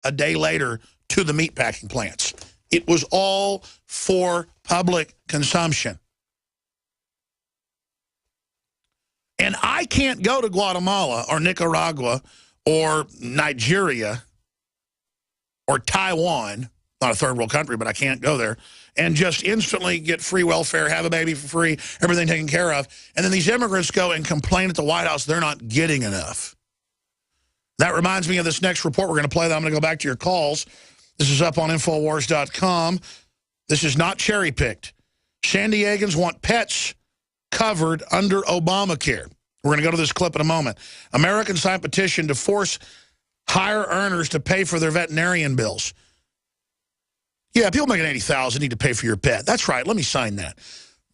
a day later to the meatpacking plants. It was all for public consumption. And I can't go to Guatemala or Nicaragua or Nigeria or Taiwan, not a third world country, but I can't go there, and just instantly get free welfare, have a baby for free, everything taken care of. And then these immigrants go and complain at the White House they're not getting enough. That reminds me of this next report we're going to play. I'm going to go back to your calls. This is up on Infowars.com. This is not cherry-picked. San Diegans want pets covered under Obamacare. We're going to go to this clip in a moment. Americans signed a petition to force higher earners to pay for their veterinarian bills. Yeah, people making $80,000 need to pay for your pet. That's right. Let me sign that.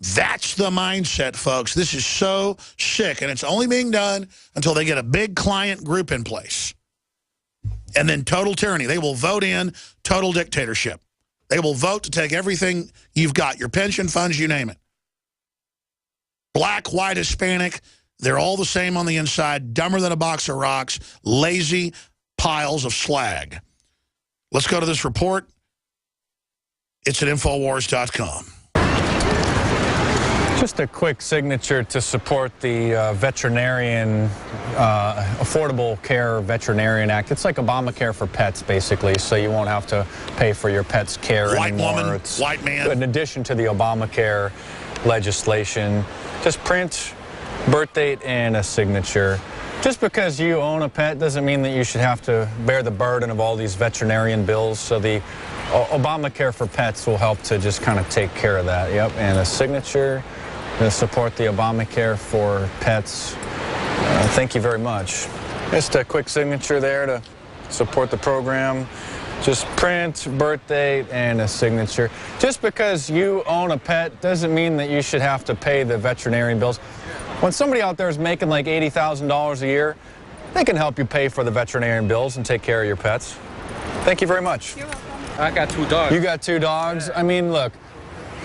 That's the mindset, folks. This is so sick, and it's only being done until they get a big client group in place. And then total tyranny. They will vote in total dictatorship. They will vote to take everything you've got, your pension funds, you name it. Black, white, Hispanic, they're all the same on the inside, dumber than a box of rocks, lazy piles of slag. Let's go to this report. It's at Infowars.com. Just a quick signature to support the veterinarian, Affordable Care Veterinarian Act. It's like Obamacare for pets, basically, so you won't have to pay for your pet's care white anymore. Woman, it's white man. In addition to the Obamacare legislation, just print, birth date, and a signature. Just because you own a pet doesn't mean that you should have to bear the burden of all these veterinarian bills. So the Obamacare for pets will help to just kind of take care of that. Yep, and a signature to support the Obamacare for pets. Thank you very much. Just a quick signature there to support the program. Just print, birth date, and a signature. Just because you own a pet doesn't mean that you should have to pay the veterinarian bills. When somebody out there is making like $80,000 a year, they can help you pay for the veterinarian bills and take care of your pets. Thank you very much. You're welcome. I got 2 dogs. You got 2 dogs? Yeah. I mean, look,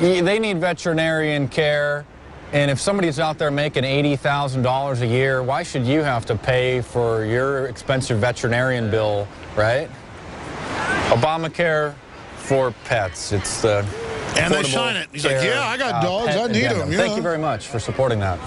they need veterinarian care. And if somebody's out there making $80,000 a year, why should you have to pay for your expensive veterinarian bill, right? Obamacare for pets. It's the and they sign it. He's like, yeah, I got dogs. I need them. Yeah. Thank you very much for supporting that.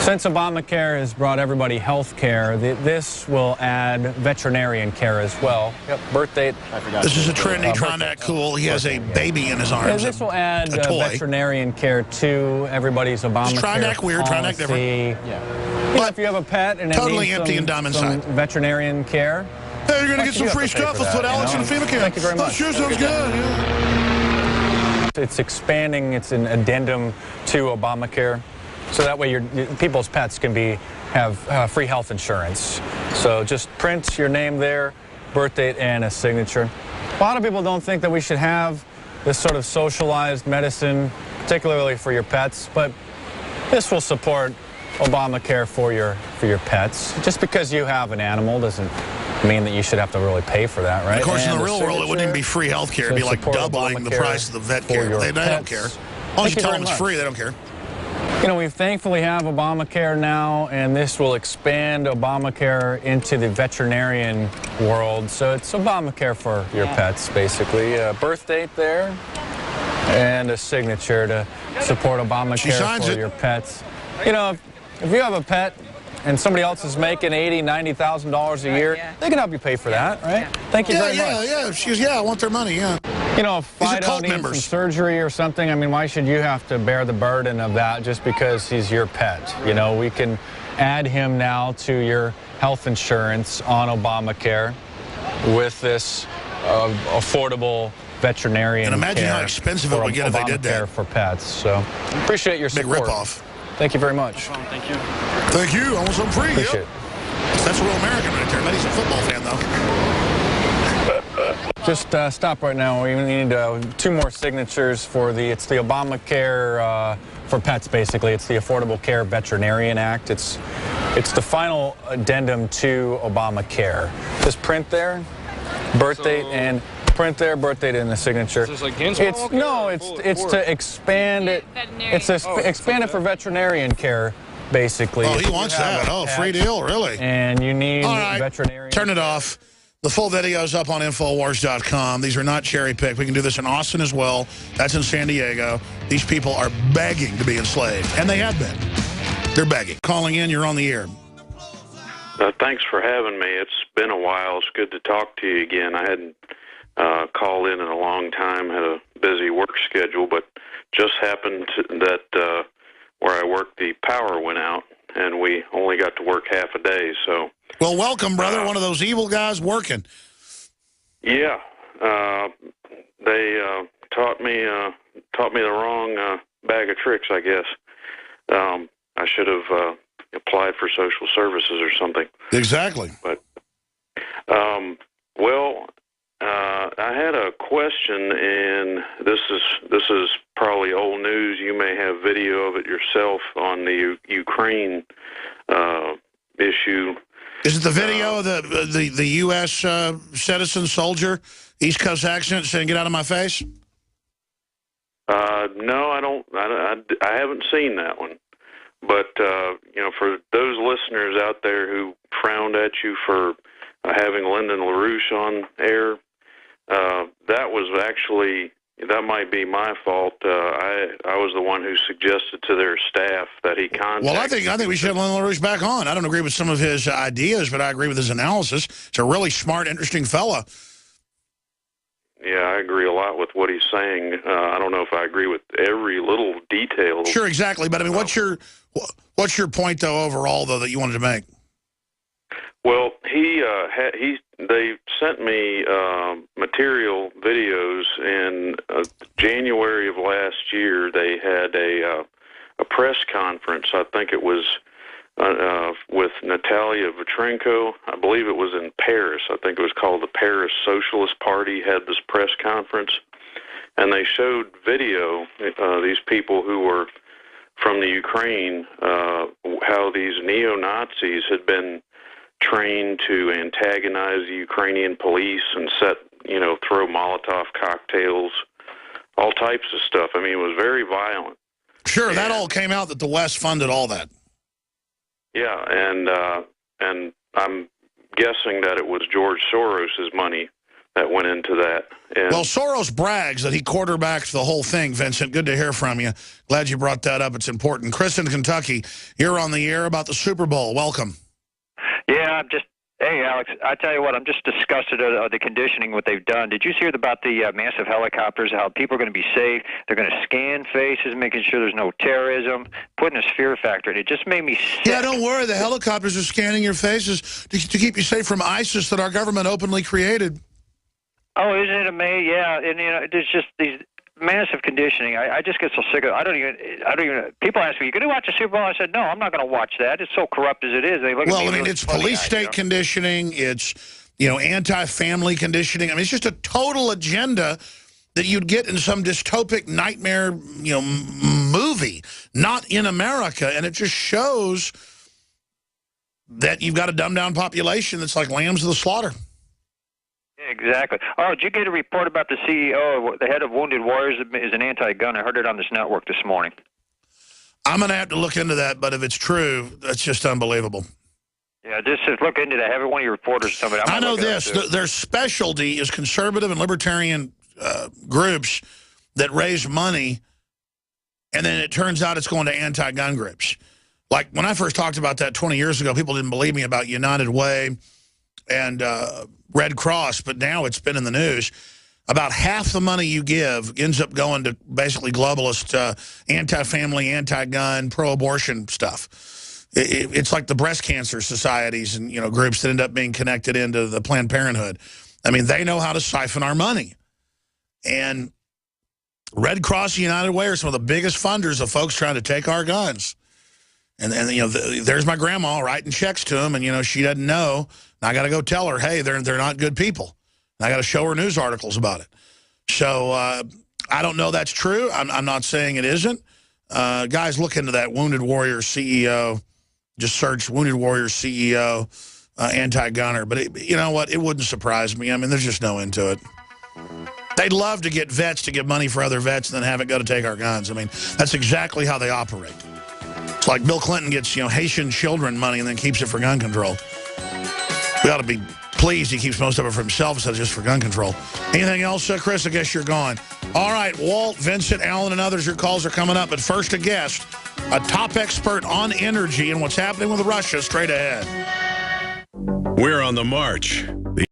Since Obamacare has brought everybody health care, this will add veterinarian care as well. Yep, birth date. This is a trendy, trying to act cool. He has a baby in his arms. This will add veterinarian care to everybody's Obamacare Just trying to act weird, trying to act different. Yeah. But if you have a pet and totally it needs empty and dumb inside. Veterinarian care. Hey, you're going to get some free stuff. Let's put Alex in the FEMA camp. Thank you very much. That sure sounds good. Yeah. It's expanding. It's an addendum to Obamacare. So that way people's pets can have free health insurance. So just print your name there, birth date, and a signature. A lot of people don't think that we should have this sort of socialized medicine, particularly for your pets, but this will support Obamacare for your pets. Just because you have an animal doesn't mean that you should have to really pay for that, right? Of course, in the real world, it wouldn't even be free health care. It'd be like doubling the price of the vet care. They don't care. As long as you tell them it's free, they don't care. You know, we thankfully have Obamacare now, and this will expand Obamacare into the veterinarian world. So it's Obamacare for your pets, basically. Birth date there, and a signature to support Obamacare for your pets. You know, if you have a pet and somebody else is making $80,000, $90,000 a year, they can help you pay for that, right? Thank you very much. Yeah. She goes, yeah, I want their money, yeah. You know, if Fido needs some surgery or something, I mean, why should you have to bear the burden of that just because he's your pet? You know, we can add him now to your health insurance on Obamacare with this affordable veterinarian and imagine care how expensive it would get if they did that. For pets. So appreciate your support. Big ripoff. Thank you very much. Thank you. Thank you. I want some free. Appreciate it. That's a real American right there. But he's a football fan, though. Just stop right now. We need 2 more signatures for it's the Obamacare for pets, basically. It's the Affordable Care Veterinarian Act. It's the final addendum to Obamacare. Just print there, birth date, and print there, birth date, and the signature. Is this like it's to expand it. It's expand it for veterinarian care, basically. Oh, he wants that. Oh, free deal, really? And you need all right, veterinarian. Turn it off. The full video is up on Infowars.com. These are not cherry-picked. We can do this in Austin as well. That's in San Diego. These people are begging to be enslaved, and they have been. They're begging. Calling in, you're on the air. Thanks for having me. It's been a while. It's good to talk to you again. I hadn't called in a long time, had a busy work schedule, but just happened that where I work, the power went out, and we only got to work half a day. So, well, welcome, brother. One of those evil guys working. Yeah, they taught me the wrong bag of tricks, I guess. I should have applied for social services or something. Exactly. But, well, I had a question, and this is probably old news. You may have video of it yourself on the Ukraine issue. Is it the video of the U.S. citizen soldier, East Coast accent, saying "Get out of my face"? No, I don't. I haven't seen that one. But you know, for those listeners out there who frowned at you for having Lyndon LaRouche on air, that might be my fault. I was the one who suggested to their staff that he contact. Well, I think we should have Lyndon LaRouche back on. I don't agree with some of his ideas, but I agree with his analysis. It's a really smart, interesting fella. Yeah, I agree a lot with what he's saying. I don't know if I agree with every little detail. Sure, exactly. But I mean, what's your point though overall though that you wanted to make? Well, they sent me material videos in January of last year. They had a press conference. I think it was with Natalia Vitrenko. I believe it was in Paris. I think it was called the Paris Socialist Party had this press conference, and they showed video. These people who were from the Ukraine, how these neo-Nazis had been trained to antagonize the Ukrainian police and throw Molotov cocktails, all types of stuff. I mean, it was very violent. Sure, that all came out that the West funded all that. Yeah, and I'm guessing that it was George Soros's money that went into that. And well, Soros brags that he quarterbacks the whole thing, Vincent. Good to hear from you. Glad you brought that up. It's important. Chris in Kentucky, you're on the air about the Super Bowl. Welcome. Yeah, hey, Alex, I tell you what, I'm just disgusted at the conditioning, what they've done. Did you hear about the massive helicopters, how people are going to be safe? They're going to scan faces, making sure there's no terrorism, putting this fear factor in. It just made me sick. Yeah, don't worry. The helicopters are scanning your faces to keep you safe from ISIS that our government openly created. Oh, isn't it amazing? Yeah, and there's just these massive conditioning. I just get so sick of it. I don't even. People ask me, "You going to watch the Super Bowl?" I said, "No, I'm not going to watch that. It's so corrupt as it is." They look at me I mean, really it's police-state conditioning. It's anti-family conditioning. I mean, it's just a total agenda that you'd get in some dystopic nightmare, movie, not in America, and it just shows that you've got a dumbed-down population that's like lambs to the slaughter. Exactly. Oh, did you get a report about the CEO, the head of Wounded Warriors, is an anti-gun? I heard it on this network this morning. I'm going to have to look into that, but if it's true, that's just unbelievable. Yeah, just look into that. Have one of your reporters or somebody. I know this. Their specialty is conservative and libertarian groups that raise money, and then it turns out it's going to anti-gun groups. Like, when I first talked about that 20 years ago, people didn't believe me about United Way and Red Cross, but now it's been in the news. About half the money you give ends up going to basically globalist, anti-family, anti-gun, pro-abortion stuff. It's like the breast cancer societies and groups that end up being connected into the Planned Parenthood. I mean, they know how to siphon our money. And Red Cross and United Way are some of the biggest funders of folks trying to take our guns. And there's my grandma writing checks to them, and she doesn't know. And I got to go tell her, hey, they're not good people. And I got to show her news articles about it. So I don't know that's true. I'm not saying it isn't. Guys, look into that Wounded Warrior CEO. Just search Wounded Warrior CEO anti-gunner. But you know what? It wouldn't surprise me. I mean, there's just no end to it. They'd love to get vets to give money for other vets and then have it go to take our guns. I mean, that's exactly how they operate. It's like Bill Clinton gets, Haitian children money and then keeps it for gun control. We ought to be pleased he keeps most of it for himself instead of just for gun control. Anything else, Chris? I guess you're gone. All right, Walt, Vincent, Alan, and others, your calls are coming up. But first, a guest, a top expert on energy and what's happening with Russia straight ahead. We're on the march.